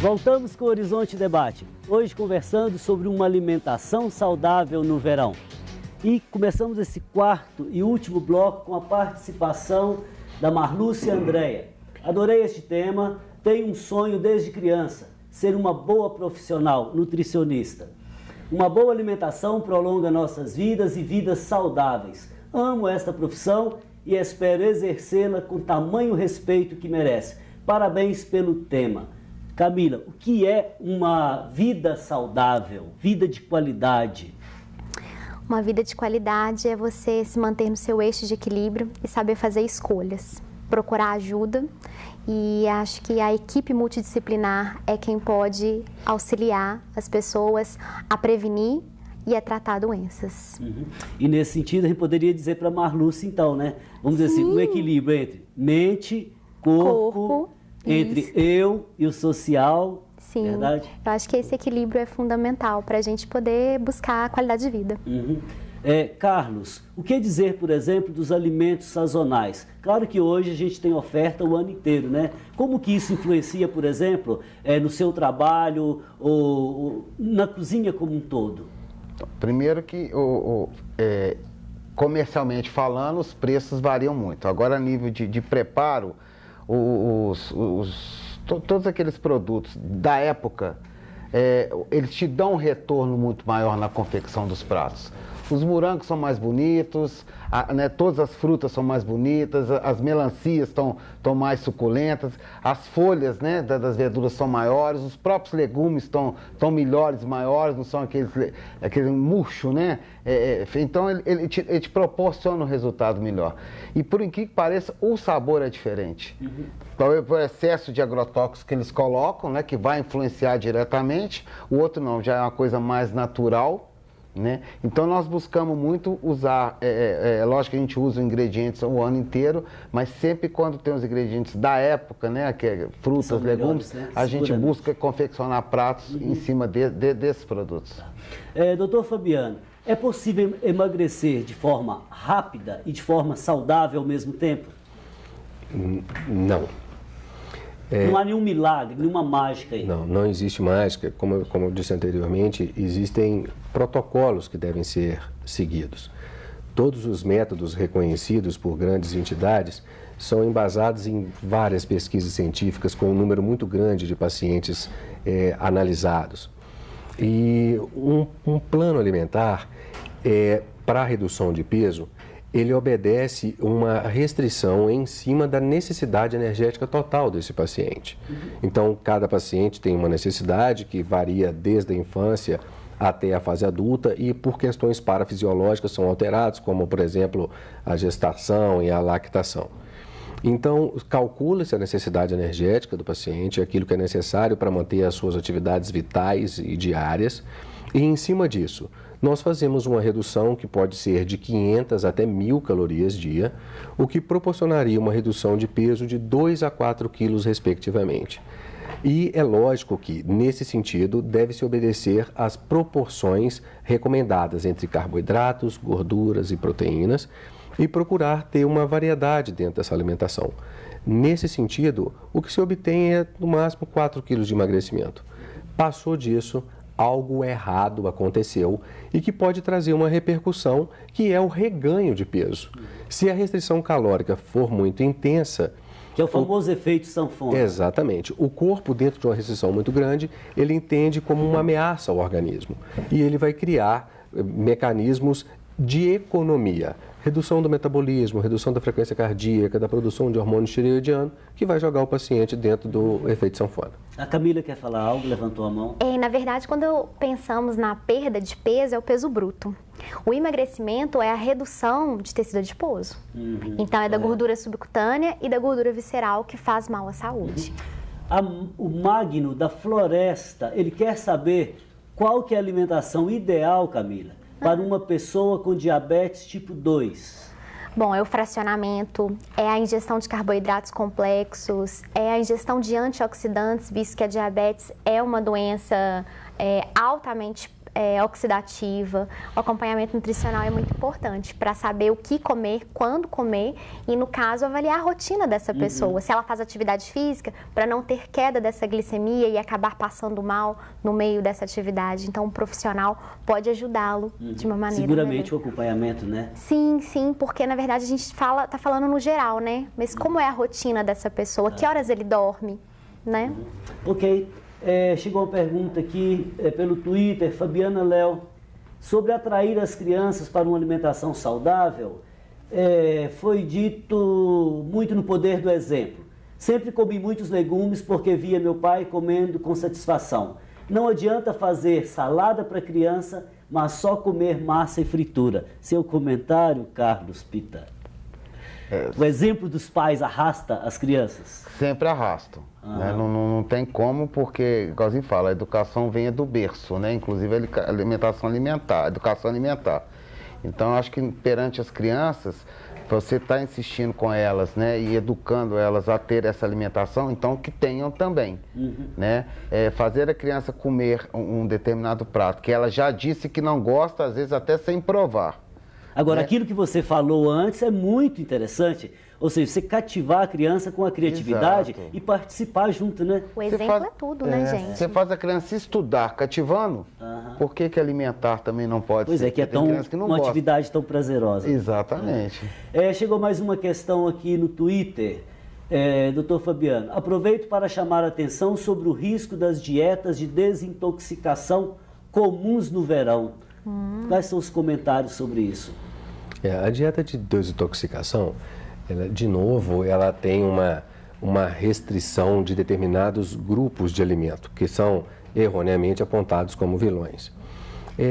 Voltamos com o Horizonte Debate, hoje conversando sobre uma alimentação saudável no verão. E começamos esse quarto e último bloco com a participação da Marlúcia Andréia. Adorei este tema, tenho um sonho desde criança, ser uma boa profissional, nutricionista. Uma boa alimentação prolonga nossas vidas e vidas saudáveis. Amo esta profissão e espero exercê-la com tamanho respeito que merece. Parabéns pelo tema. Camila, o que é uma vida saudável, vida de qualidade? Uma vida de qualidade é você se manter no seu eixo de equilíbrio e saber fazer escolhas, procurar ajuda, e acho que a equipe multidisciplinar é quem pode auxiliar as pessoas a prevenir e a tratar doenças. E nesse sentido a gente poderia dizer para a Marlúcia então, né? Vamos dizer assim, um equilíbrio entre mente, corpo, entre isso. eu e o social. Sim, verdade? Eu acho que esse equilíbrio é fundamental para a gente poder buscar a qualidade de vida. Carlos, o que dizer, por exemplo, dos alimentos sazonais? Claro que hoje a gente tem oferta o ano inteiro, né? Como que isso influencia, por exemplo, no seu trabalho ou na cozinha como um todo? Primeiro que, comercialmente falando, os preços variam muito. Agora, a nível de preparo, todos aqueles produtos da época, eles te dão um retorno muito maior na confecção dos pratos. Os morangos são mais bonitos, todas as frutas são mais bonitas, as melancias estão mais suculentas, as folhas, né, das verduras são maiores, os próprios legumes estão melhores, maiores, não são aquele murcho, né? Então ele te proporciona um resultado melhor. E por incrível que pareça, o sabor é diferente. Talvez por excesso de agrotóxicos que eles colocam, né, que vai influenciar diretamente, o outro não, já é uma coisa mais natural. Né? Então nós buscamos muito usar, lógico que a gente usa ingredientes o ano inteiro, mas sempre quando tem os ingredientes da época, né, que é frutas, legumes, né? A gente busca confeccionar pratos em cima desses produtos. Doutor Fabiano, é possível emagrecer de forma rápida e de forma saudável ao mesmo tempo? Não. Não há nenhum milagre, nenhuma mágica aí. Não existe mágica. Como eu disse anteriormente, existem protocolos que devem ser seguidos. Todos os métodos reconhecidos por grandes entidades são embasados em várias pesquisas científicas com um número muito grande de pacientes analisados. E um plano alimentar para a redução de peso, ele obedece uma restrição em cima da necessidade energética total desse paciente. Então, cada paciente tem uma necessidade que varia desde a infância até a fase adulta e por questões parafisiológicas são alterados, como, por exemplo, a gestação e a lactação. Então, calcula-se a necessidade energética do paciente, aquilo que é necessário para manter as suas atividades vitais e diárias, e em cima disso, nós fazemos uma redução que pode ser de 500 até 1.000 calorias dia, o que proporcionaria uma redução de peso de 2 a 4 quilos, respectivamente. E é lógico que, nesse sentido, deve-se obedecer às proporções recomendadas entre carboidratos, gorduras e proteínas e procurar ter uma variedade dentro dessa alimentação. Nesse sentido, o que se obtém é, no máximo, 4 quilos de emagrecimento. Passou disso, algo errado aconteceu e que pode trazer uma repercussão que é o reganho de peso. Se a restrição calórica for muito intensa... Que é o famoso efeito sanfona. Exatamente. O corpo, dentro de uma restrição muito grande, ele entende como uma ameaça ao organismo e ele vai criar mecanismos de economia. Redução do metabolismo, redução da frequência cardíaca, da produção de hormônio tireoidiano, que vai jogar o paciente dentro do efeito sanfona. A Camila quer falar algo? Levantou a mão. Na verdade, quando pensamos na perda de peso, é o peso bruto. O emagrecimento é a redução de tecido adiposo. Então, é da gordura subcutânea e da gordura visceral que faz mal à saúde. O Magno da Floresta, ele quer saber qual que é a alimentação ideal, Camila, para uma pessoa com diabetes tipo 2? Bom, é o fracionamento, é a ingestão de carboidratos complexos, é a ingestão de antioxidantes, visto que a diabetes é uma doença altamente oxidativa. O acompanhamento nutricional é muito importante para saber o que comer, quando comer e, no caso, avaliar a rotina dessa pessoa. Se ela faz atividade física, para não ter queda dessa glicemia e acabar passando mal no meio dessa atividade. Então, o profissional pode ajudá-lo de uma maneira Seguramente o acompanhamento, né? Sim, porque na verdade a gente está falando no geral, né? Mas como é a rotina dessa pessoa? Que horas ele dorme, né? Ok. Chegou uma pergunta aqui pelo Twitter, Fabiana Léo, sobre atrair as crianças para uma alimentação saudável. Foi dito muito no poder do exemplo. Sempre comi muitos legumes porque via meu pai comendo com satisfação. Não adianta fazer salada para criança, mas só comer massa e fritura. Seu comentário, Carlos Pita. O exemplo dos pais arrasta as crianças? Sempre arrastam. Né? Não tem como, porque, igualzinho fala, a educação vem do berço, né? Inclusive a educação alimentar. Então, acho que perante as crianças, você está insistindo com elas, né? E educando elas a ter essa alimentação, então que tenham também. Né? Fazer a criança comer um determinado prato, que ela já disse que não gosta, às vezes até sem provar. Agora, aquilo que você falou antes é muito interessante, ou seja, você cativar a criança com a criatividade e participar junto, né? O exemplo é tudo, né, gente? Você faz a criança estudar cativando, por que alimentar também não pode ser? Pois é, que é uma atividade tão prazerosa. Exatamente. Chegou mais uma questão aqui no Twitter, doutor Fabiano. Aproveito para chamar a atenção sobre o risco das dietas de desintoxicação comuns no verão. Quais são os comentários sobre isso? A dieta de desintoxicação, ela tem uma restrição de determinados grupos de alimento, que são erroneamente apontados como vilões.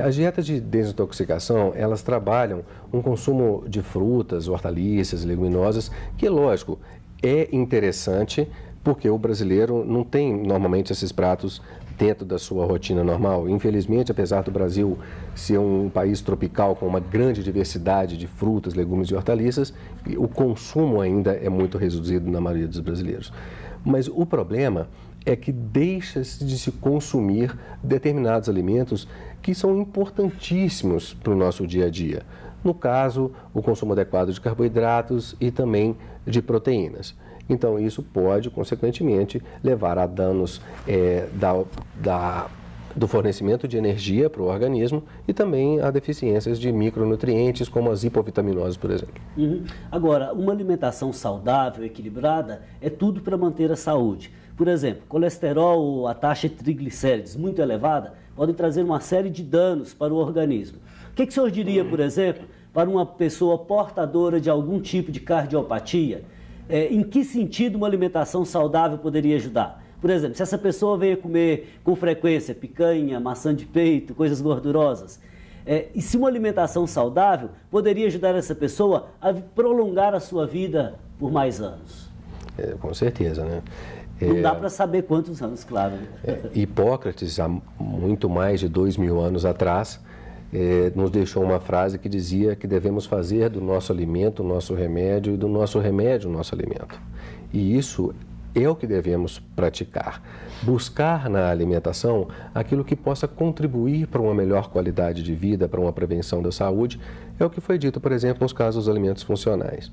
As dietas de desintoxicação, elas trabalham um consumo de frutas, hortaliças, leguminosas, que, lógico, é interessante, porque o brasileiro não tem normalmente esses pratos dentro da sua rotina normal. Infelizmente, apesar do Brasil ser um país tropical com uma grande diversidade de frutas, legumes e hortaliças, o consumo ainda é muito reduzido na maioria dos brasileiros. Mas o problema é que deixa-se de se consumir determinados alimentos que são importantíssimos para o nosso dia a dia. No caso, o consumo adequado de carboidratos e também de proteínas. Então, isso pode, consequentemente, levar a danos do fornecimento de energia para o organismo e também a deficiências de micronutrientes, como as hipovitaminoses, por exemplo. Agora, uma alimentação saudável, equilibrada, é tudo para manter a saúde. Por exemplo, colesterol ou a taxa de triglicérides muito elevada podem trazer uma série de danos para o organismo. O que o senhor diria, por exemplo, para uma pessoa portadora de algum tipo de cardiopatia? Em que sentido uma alimentação saudável poderia ajudar? Por exemplo, se essa pessoa veio comer com frequência picanha, maçã de peito, coisas gordurosas, e se uma alimentação saudável poderia ajudar essa pessoa a prolongar a sua vida por mais anos? Com certeza, né? Não dá para saber quantos anos, claro. Hipócrates, há muito mais de 2000 anos atrás, nos deixou uma frase que dizia que devemos fazer do nosso alimento o nosso remédio e do nosso remédio o nosso alimento. E isso é o que devemos praticar. Buscar na alimentação aquilo que possa contribuir para uma melhor qualidade de vida, para uma prevenção da saúde, é o que foi dito, por exemplo, nos casos dos alimentos funcionais.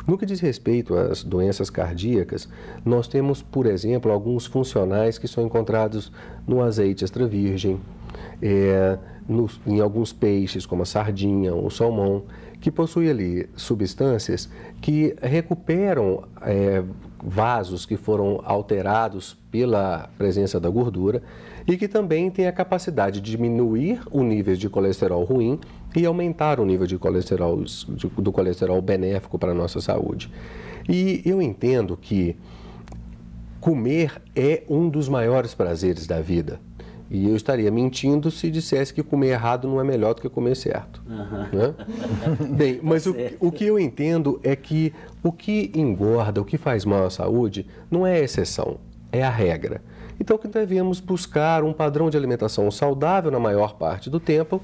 No que diz respeito às doenças cardíacas, nós temos, por exemplo, alguns funcionais que são encontrados no azeite extra virgem, em alguns peixes, como a sardinha ou o salmão, que possuem ali substâncias que recuperam vasos que foram alterados pela presença da gordura e que também têm a capacidade de diminuir o nível de colesterol ruim e aumentar o nível de colesterol, do colesterol benéfico para a nossa saúde. E eu entendo que comer é um dos maiores prazeres da vida. E eu estaria mentindo se dissesse que comer errado não é melhor do que comer certo. Né? Bem, mas o que eu entendo é que o que engorda, o que faz mal à saúde, não é a exceção, é a regra. Então, que devemos buscar um padrão de alimentação saudável na maior parte do tempo,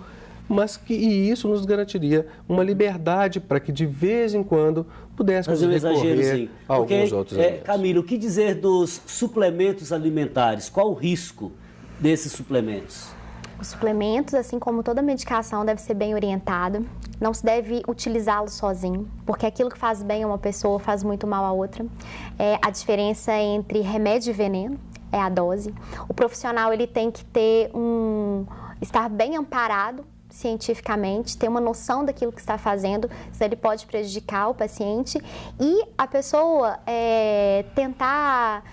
mas e isso nos garantiria uma liberdade para que de vez em quando pudéssemos recorrer a alguns outros alimentos. Camilo, o que dizer dos suplementos alimentares? Qual o risco desses suplementos? Os suplementos, assim como toda medicação, deve ser bem orientado. Não se deve utilizá-lo sozinho, porque aquilo que faz bem a uma pessoa faz muito mal a outra. A diferença entre remédio e veneno é a dose. O profissional ele tem que estar bem amparado cientificamente, ter uma noção daquilo que está fazendo, se ele pode prejudicar o paciente, e a pessoa tentar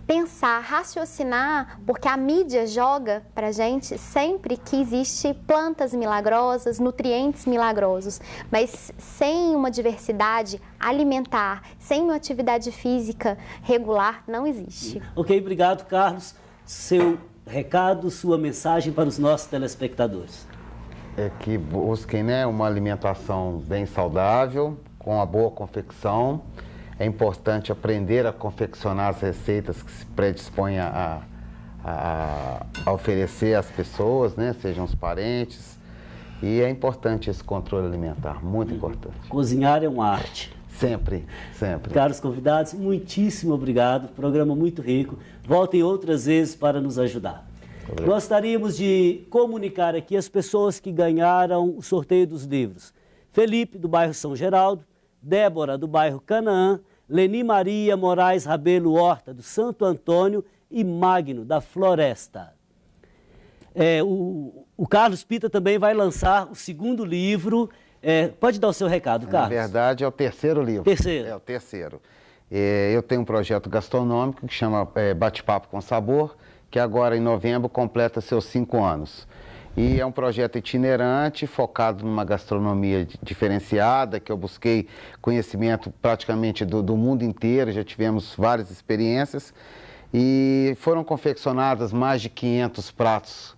pensar, raciocinar, porque a mídia joga pra gente sempre que existe plantas milagrosas, nutrientes milagrosos, mas sem uma diversidade alimentar, sem uma atividade física regular, não existe. Ok, obrigado, Carlos. Seu recado, sua mensagem para os nossos telespectadores. É que busquem, né, uma alimentação bem saudável, com a boa confecção. É importante aprender a confeccionar as receitas que se predispõem a oferecer às pessoas, né, sejam os parentes. E é importante esse controle alimentar, muito importante. Cozinhar é uma arte. Sempre, sempre. Caros convidados, muitíssimo obrigado. Programa muito rico. Voltem outras vezes para nos ajudar. Obrigado. Gostaríamos de comunicar aqui as pessoas que ganharam o sorteio dos livros. Felipe, do bairro São Geraldo, Débora, do bairro Canaã, Leni Maria Moraes Rabelo Horta, do Santo Antônio, e Magno, da Floresta. O Carlos Pita também vai lançar o segundo livro. Pode dar o seu recado, Carlos? Na verdade, é o terceiro livro. Terceiro. É o terceiro. Eu tenho um projeto gastronômico que chama Bate-Papo com Sabor, que agora em novembro completa seus 5 anos. E é um projeto itinerante, focado numa gastronomia diferenciada, que eu busquei conhecimento praticamente do mundo inteiro, já tivemos várias experiências. E foram confeccionadas mais de 500 pratos,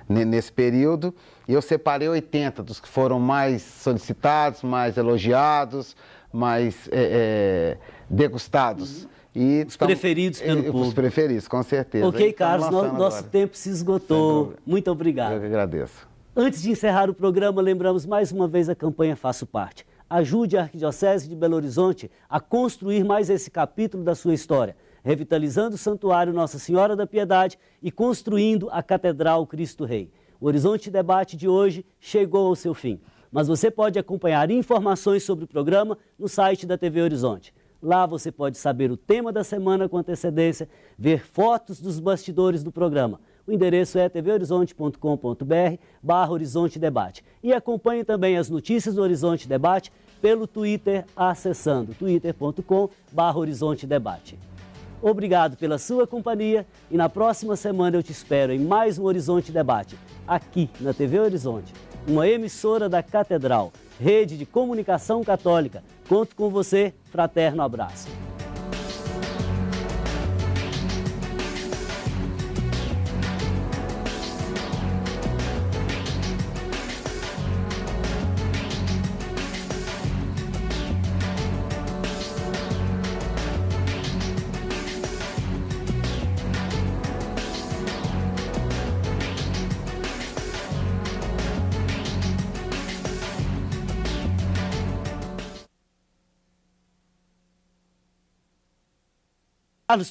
nesse período. E eu separei 80 dos que foram mais solicitados, mais elogiados, mais degustados. E os preferidos pelo público. Os preferidos, com certeza. Ok, Carlos, nosso tempo se esgotou. Muito obrigado. Eu que agradeço. Antes de encerrar o programa, lembramos mais uma vez a campanha Faço Parte. Ajude a Arquidiocese de Belo Horizonte a construir mais esse capítulo da sua história, revitalizando o Santuário Nossa Senhora da Piedade e construindo a Catedral Cristo Rei. O Horizonte Debate de hoje chegou ao seu fim, mas você pode acompanhar informações sobre o programa no site da TV Horizonte. Lá você pode saber o tema da semana com antecedência, ver fotos dos bastidores do programa. O endereço é tvhorizonte.com.br/Horizonte Debate. E acompanhe também as notícias do Horizonte Debate pelo Twitter, acessando twitter.com/Horizonte Debate. Obrigado pela sua companhia e na próxima semana eu te espero em mais um Horizonte Debate, aqui na TV Horizonte, uma emissora da Catedral, rede de comunicação católica. Conto com você, fraterno abraço. Carlos